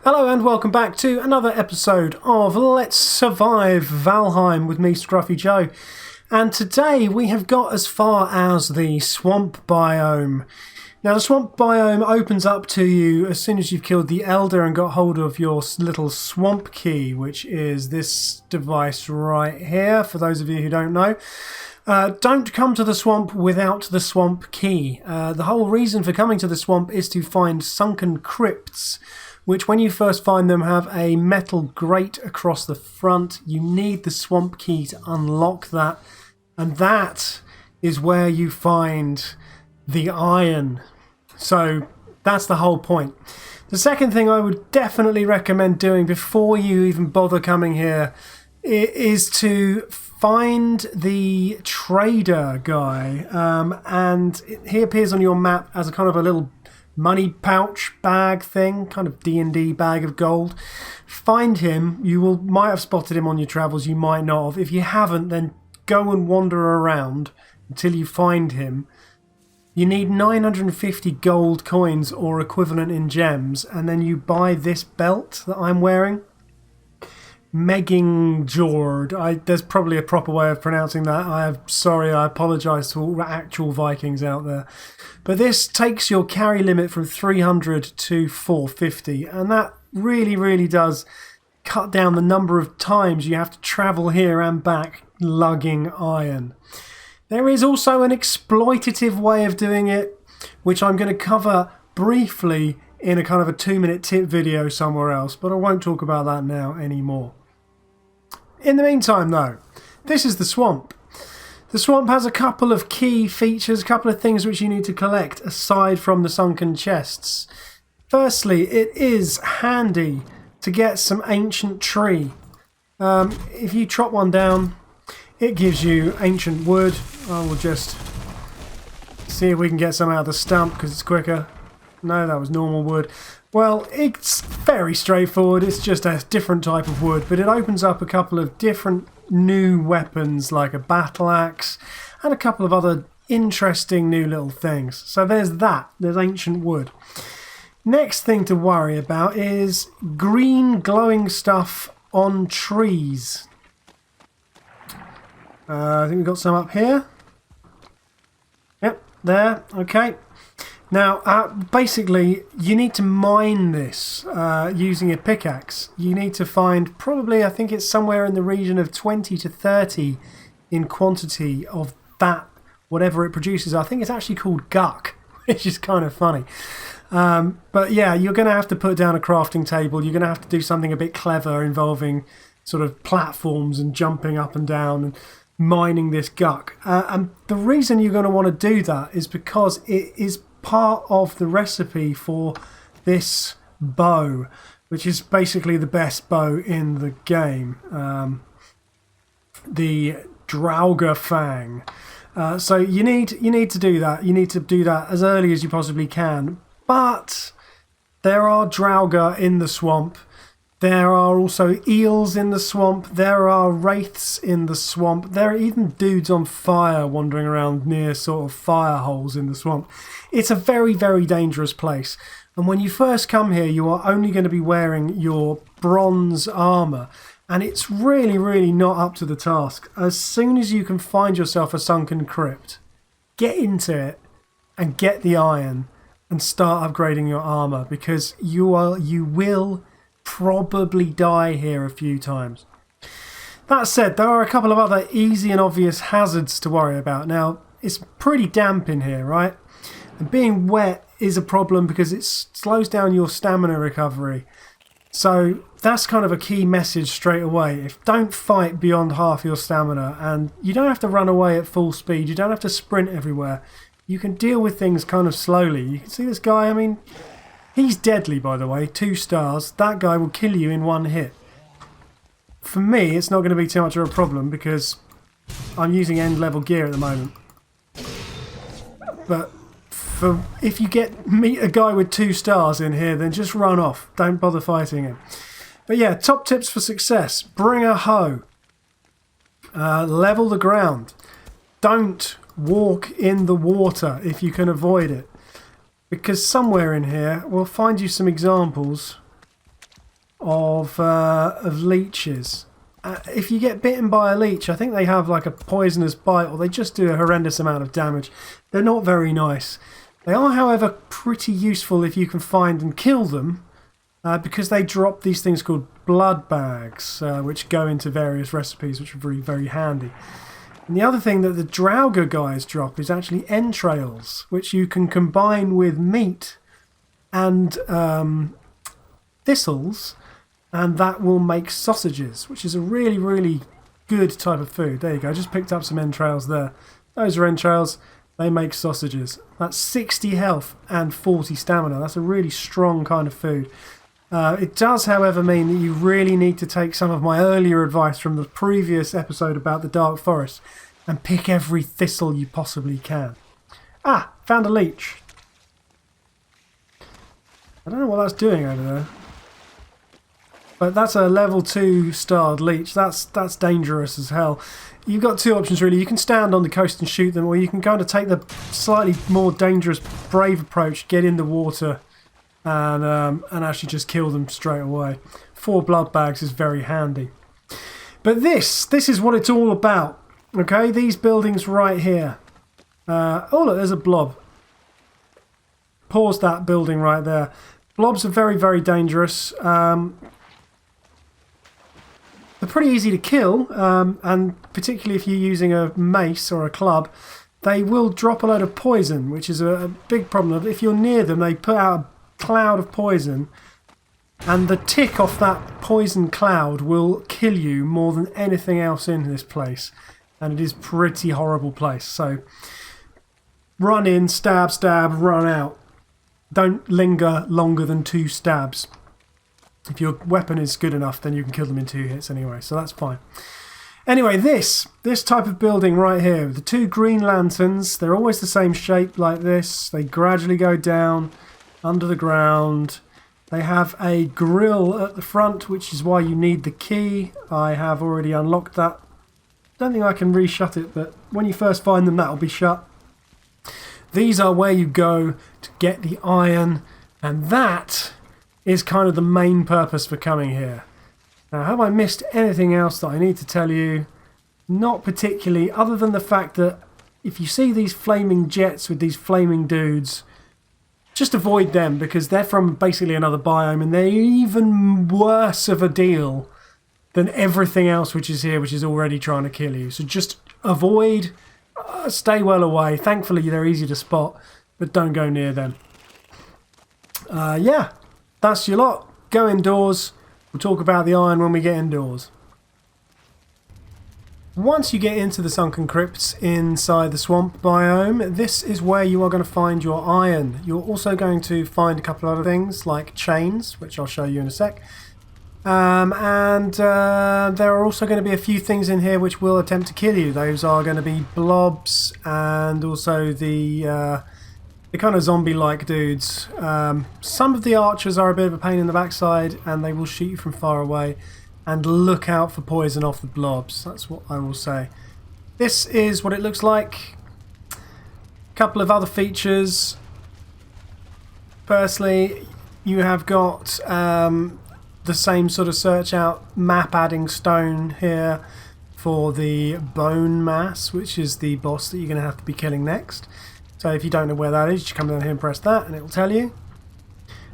Hello and welcome back to another episode of Let's Survive Valheim with me, Scruffy Joe. And today we have got as far as the swamp biome. Now the swamp biome opens up to you as soon as you've killed the Elder and got hold of your little swamp key, which is this device right here, for those of you who don't know. Don't come to the swamp without the swamp key. The whole reason for coming to the swamp is to find sunken crypts, which when you first find them have a metal grate across the front. You need the swamp key to unlock that, and that is where you find the iron. So that's the whole point. The second thing I would definitely recommend doing before you even bother coming here is to find the trader guy, and he appears on your map as a kind of a little money pouch bag thing, kind of D&D bag of gold. Find him. You might have spotted him on your travels, you might not have. If you haven't, then go and wander around until you find him. You need 950 gold coins or equivalent in gems, and then you buy this belt that I'm wearing. Meggingjord. There's probably a proper way of pronouncing that. I apologise to all actual Vikings out there. But this takes your carry limit from 300 to 450, and that really, really does cut down the number of times you have to travel here and back lugging iron. There is also an exploitative way of doing it, which I'm going to cover briefly in a kind of a 2-minute tip video somewhere else, but I won't talk about that now anymore. In the meantime, though, this is the swamp. The swamp has a couple of key features, a couple of things which you need to collect aside from the sunken chests. Firstly, it is handy to get some ancient tree. If you chop one down, it gives you ancient wood. I will just see if we can get some out of the stump because it's quicker. No, that was normal wood. Well, it's very straightforward. It's just a different type of wood, but it opens up a couple of different new weapons like a battle axe and a couple of other interesting new little things. So there's that. There's ancient wood. Next thing to worry about is green glowing stuff on trees. I think we've got some up here. Yep, there. Okay. Now, basically, you need to mine this using a pickaxe. You need to find probably, I think it's somewhere in the region of 20 to 30 in quantity of that, whatever it produces. I think it's actually called guck, which is kind of funny. But yeah, you're going to have to put down a crafting table. You're going to have to do something a bit clever involving sort of platforms and jumping up and down and mining this guck. And the reason you're going to want to do that is because it is part of the recipe for this bow, which is basically the best bow in the game, the Draugr Fang. So you need to do that. You need to do that as early as you possibly can. But there are Draugr in the swamp. There are also eels in the swamp. There are wraiths in the swamp. There are even dudes on fire wandering around near sort of fire holes in the swamp. It's a very, very dangerous place. And when you first come here, you are only going to be wearing your bronze armour. And it's really, really not up to the task. As soon as you can find yourself a sunken crypt, get into it and get the iron and start upgrading your armour, because you will probably die here a few times. That said, there are a couple of other easy and obvious hazards to worry about. Now, it's pretty damp in here, right? And being wet is a problem because it slows down your stamina recovery. So that's kind of a key message straight away. Don't fight beyond half your stamina, and you don't have to run away at full speed. You don't have to sprint everywhere. You can deal with things kind of slowly. You can see this guy, I mean, he's deadly, by the way, 2 stars. That guy will kill you in one hit. For me, it's not going to be too much of a problem because I'm using end level gear at the moment. But if you meet a guy with 2 stars in here, then just run off. Don't bother fighting him. But yeah, top tips for success. Bring a hoe. Level the ground. Don't walk in the water if you can avoid it. Because somewhere in here, we'll find you some examples of leeches. If you get bitten by a leech, I think they have like a poisonous bite, or they just do a horrendous amount of damage. They're not very nice. They are, however, pretty useful if you can find and kill them, because they drop these things called blood bags, which go into various recipes, which are very, very handy. And the other thing that the Draugr guys drop is actually entrails, which you can combine with meat and thistles, and that will make sausages, which is a really, really good type of food. There you go, I just picked up some entrails there. Those are entrails, they make sausages. That's 60 health and 40 stamina. That's a really strong kind of food. It does, however, mean that you really need to take some of my earlier advice from the previous episode about the Dark Forest and pick every thistle you possibly can. Ah, found a leech. I don't know what that's doing over there. But that's a level 2 starred leech. That's dangerous as hell. You've got two options really. You can stand on the coast and shoot them, or you can kind of take the slightly more dangerous, brave approach, get in the water, and actually just kill them straight away. 4 blood bags is very handy. But this is what it's all about. Okay, these buildings right here. Oh look, there's a blob. Pause that building right there. Blobs are very, very dangerous. They're pretty easy to kill, and particularly if you're using a mace or a club, they will drop a load of poison, which is a big problem. If you're near them, they put out a cloud of poison, and the tick off that poison cloud will kill you more than anything else in this place. And it is a pretty horrible place. So run in, stab, stab, run out. Don't linger longer than 2 stabs. If your weapon is good enough, then you can kill them in 2 hits anyway, so that's fine. Anyway, this type of building right here, the 2 green lanterns, they're always the same shape like this. They gradually go down under the ground. They have a grill at the front, which is why you need the key. I have already unlocked that. Don't think I can reshut it, but when you first find them, that'll be shut. These are where you go to get the iron, and that is kind of the main purpose for coming here. Now, have I missed anything else that I need to tell you? Not particularly, other than the fact that if you see these flaming jets with these flaming dudes, just avoid them, because they're from basically another biome, and they're even worse of a deal than everything else which is here, which is already trying to kill you. So just avoid, stay well away. Thankfully, they're easy to spot, but don't go near them. Yeah. That's your lot. Go indoors. We'll talk about the iron when we get indoors. Once you get into the sunken crypts inside the swamp biome, this is where you are going to find your iron. You're also going to find a couple of other things like chains, which I'll show you in a sec. And there are also going to be a few things in here which will attempt to kill you. Those are going to be blobs and also the kind of zombie-like dudes. Some of the archers are a bit of a pain in the backside, and they will shoot you from far away. And look out for poison off the blobs. That's what I will say. This is what it looks like. A couple of other features. Firstly, you have got the same sort of search out map adding stone here for the bone mass, which is the boss that you're going to have to be killing next. So if you don't know where that is, you come down here and press that and it will tell you.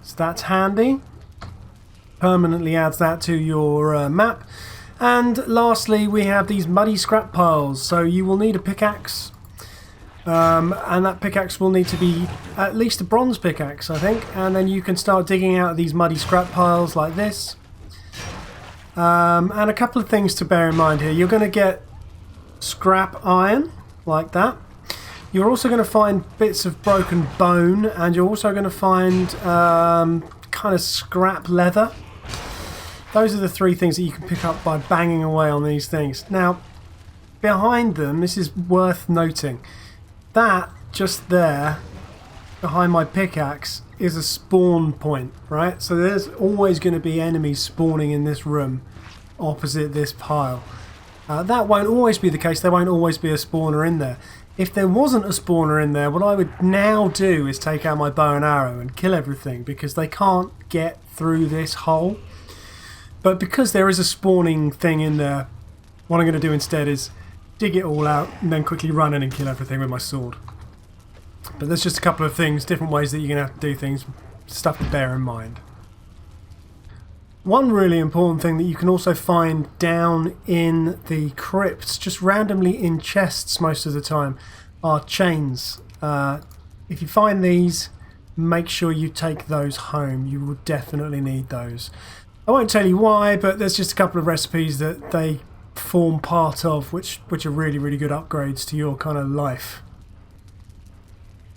So that's handy. Permanently adds that to your map. And lastly, we have these muddy scrap piles. So you will need a pickaxe. And that pickaxe will need to be at least a bronze pickaxe, I think. And then you can start digging out these muddy scrap piles like this. And a couple of things to bear in mind here. You're going to get scrap iron, like that. You're also going to find bits of broken bone, and you're also going to find kind of scrap leather. Those are the 3 things that you can pick up by banging away on these things. Now, behind them, this is worth noting, that just there, behind my pickaxe, is a spawn point, right? So there's always going to be enemies spawning in this room opposite this pile. That won't always be the case. There won't always be a spawner in there. If there wasn't a spawner in there, what I would now do is take out my bow and arrow and kill everything, because they can't get through this hole. But because there is a spawning thing in there, what I'm going to do instead is dig it all out and then quickly run in and kill everything with my sword. But there's just a couple of things, different ways that you're going to have to do things, stuff to bear in mind. One really important thing that you can also find down in the crypts, just randomly in chests most of the time, are chains. If you find these, make sure you take those home. You will definitely need those. I won't tell you why, but there's just a couple of recipes that they form part of, which are really good upgrades to your kind of life.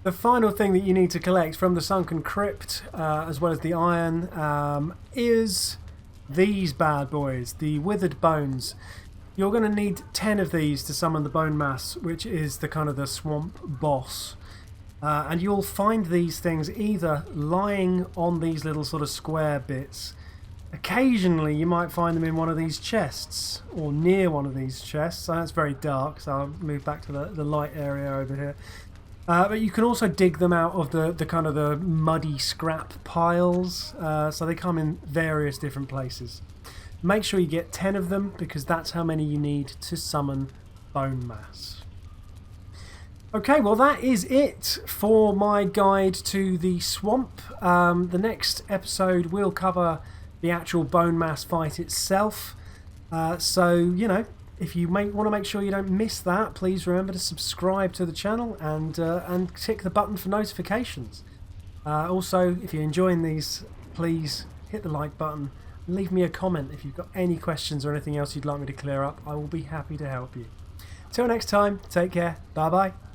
The final thing that you need to collect from the Sunken Crypt, as well as the iron, is these bad boys, the Withered Bones. You're going to need 10 of these to summon the Bone Mass, which is the kind of the swamp boss. And you'll find these things either lying on these little sort of square bits. Occasionally you might find them in one of these chests, or near one of these chests. So that's very dark, so I'll move back to the light area over here. But you can also dig them out of the kind of the muddy scrap piles, so they come in various different places. Make sure you get 10 of them, because that's how many you need to summon Bone Mass. Okay, well that is it for my guide to the swamp. The next episode will cover the actual Bone Mass fight itself. So, you know, if you want to make sure you don't miss that, please remember to subscribe to the channel and tick the button for notifications. Also, if you're enjoying these, please hit the like button and leave me a comment if you've got any questions or anything else you'd like me to clear up. I will be happy to help you. Till next time, take care. Bye bye.